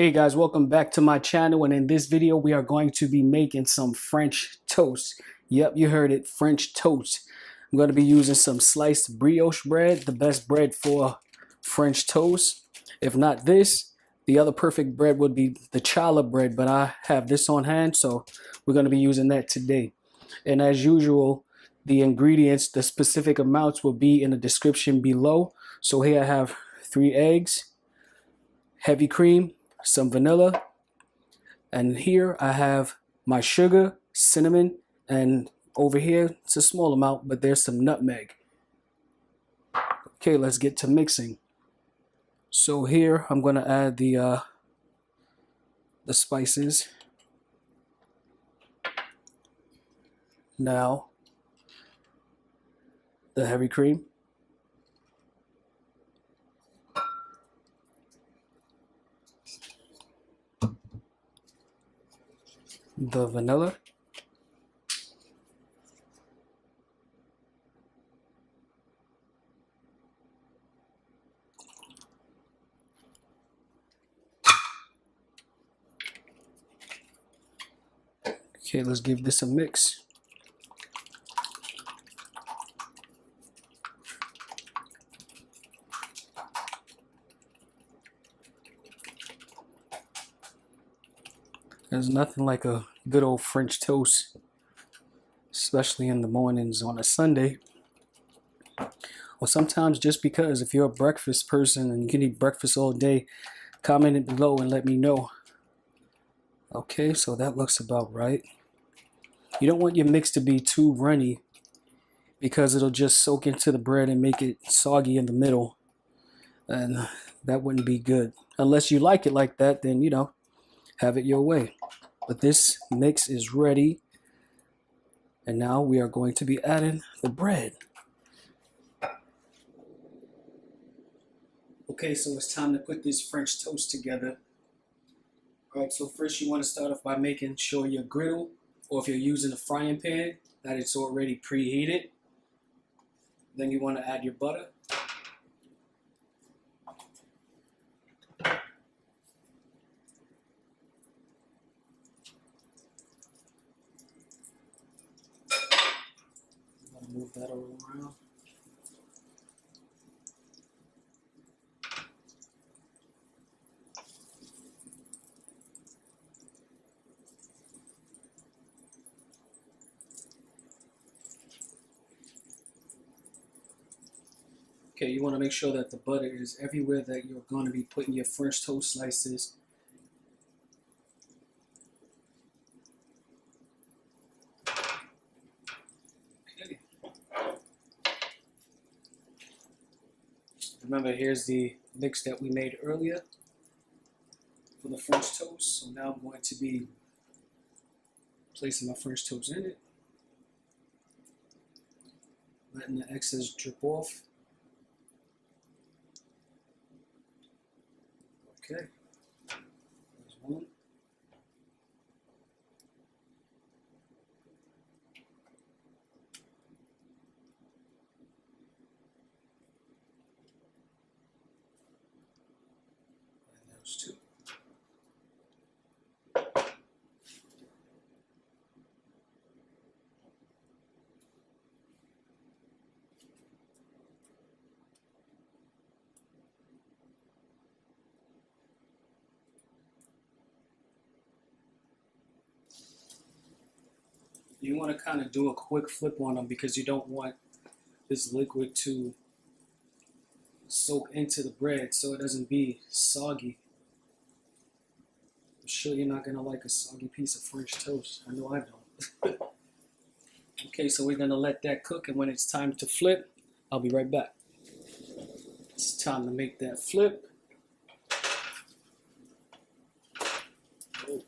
Hey guys, welcome back to my channel, and in this video we are going to be making some French toast. Yep, you heard it, French toast. I'm going to be using some sliced brioche bread, the best bread for French toast. If not this, the other perfect bread would be the challah bread, but I have this on hand, so we're going to be using that today. And as usual, the ingredients, the specific amounts will be in the description below. So here I have 3 eggs, heavy cream, some vanilla, and here I have my sugar, cinnamon, and over here it's a small amount, but there's some nutmeg. Okay, let's get to mixing. So here I'm going to add the spices. Now the heavy cream, the vanilla, okay, let's give this a mix. There's nothing like a good old French toast, especially in the mornings on a Sunday. Or sometimes just because if you're a breakfast person and you can eat breakfast all day, comment it below and let me know. Okay, so that looks about right. You don't want your mix to be too runny because it'll just soak into the bread and make it soggy in the middle. And that wouldn't be good. Unless you like it like that, then, you know, have it your way. But this mix is ready. And now we are going to be adding the bread. Okay, so it's time to put this French toast together. Alright, so first you want to start off by making sure your griddle, or if you're using a frying pan, that it's already preheated. Then you want to add your butter. Move that all around. Okay, you want to make sure that the butter is everywhere that you're going to be putting your French toast slices. Okay. Remember, here's the mix that we made earlier for the French toast. So now I'm going to be placing my French toast in it, letting the excess drip off. Okay, there's one. And there's 2. You want to kind of do a quick flip on them because you don't want this liquid to soak into the bread so it doesn't be soggy. I'm sure you're not going to like a soggy piece of French toast. I know I don't. Okay, so we're going to let that cook, and when it's time to flip, I'll be right back. It's time to make that flip. Oh,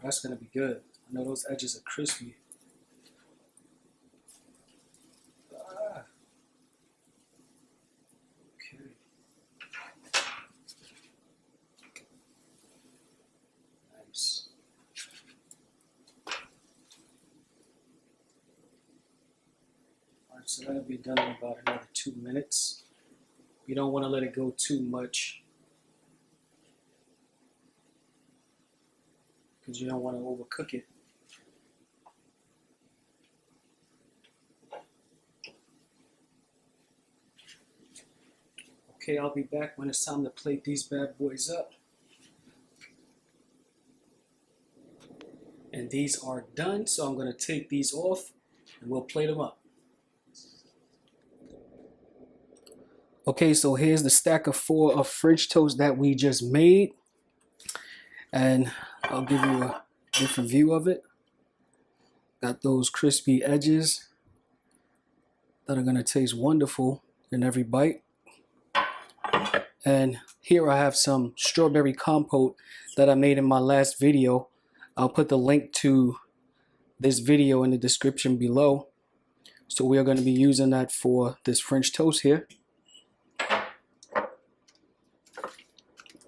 that's going to be good. I know those edges are crispy. Ah. Okay. Nice. Alright, so that'll be done in about another 2 minutes. You don't want to let it go too much. because you don't want to overcook it. Okay, I'll be back when it's time to plate these bad boys up. And these are done, so I'm going to take these off and we'll plate them up. Okay, so here's the stack of 4 of French toast that we just made. And I'll give you a different view of it. Got those crispy edges that are going to taste wonderful in every bite. And here I have some strawberry compote that I made in my last video. I'll put the link to this video in the description below. So we are going to be using that for this French toast here.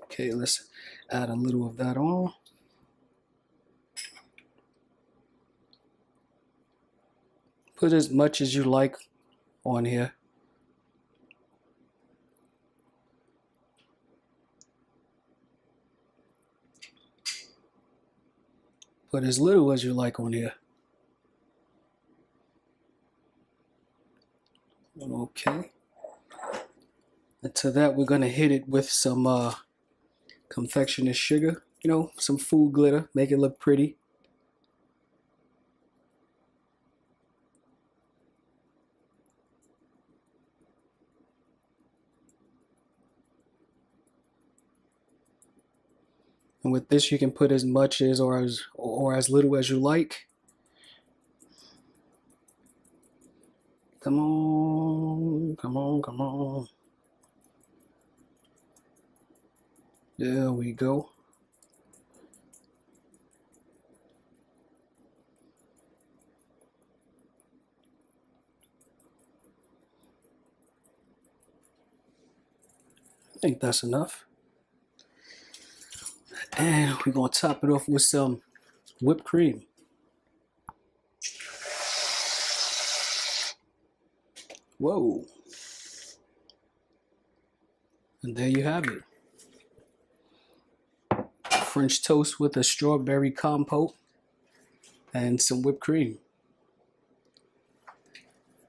Okay, let's add a little of that on. Put as much as you like on here. Put as little as you like on here. Okay. And to that, we're going to hit it with some confectioner's sugar. You know, some food glitter. Make it look pretty. And with this, you can put as much as or as little as you like. Come on, come on, come on. There we go. I think that's enough. And we're going to top it off with some whipped cream. Whoa. And there you have it. French toast with a strawberry compote and some whipped cream.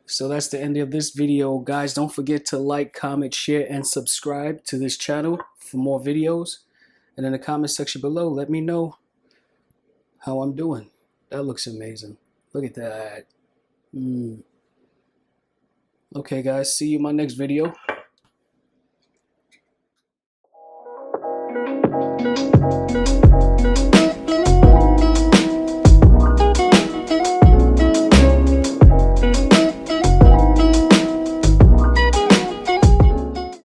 So that's the end of this video, guys. Don't forget to like, comment, share, and subscribe to this channel for more videos. And in the comment section below, let me know how I'm doing. That looks amazing. Look at that. Okay, guys. See you in my next video.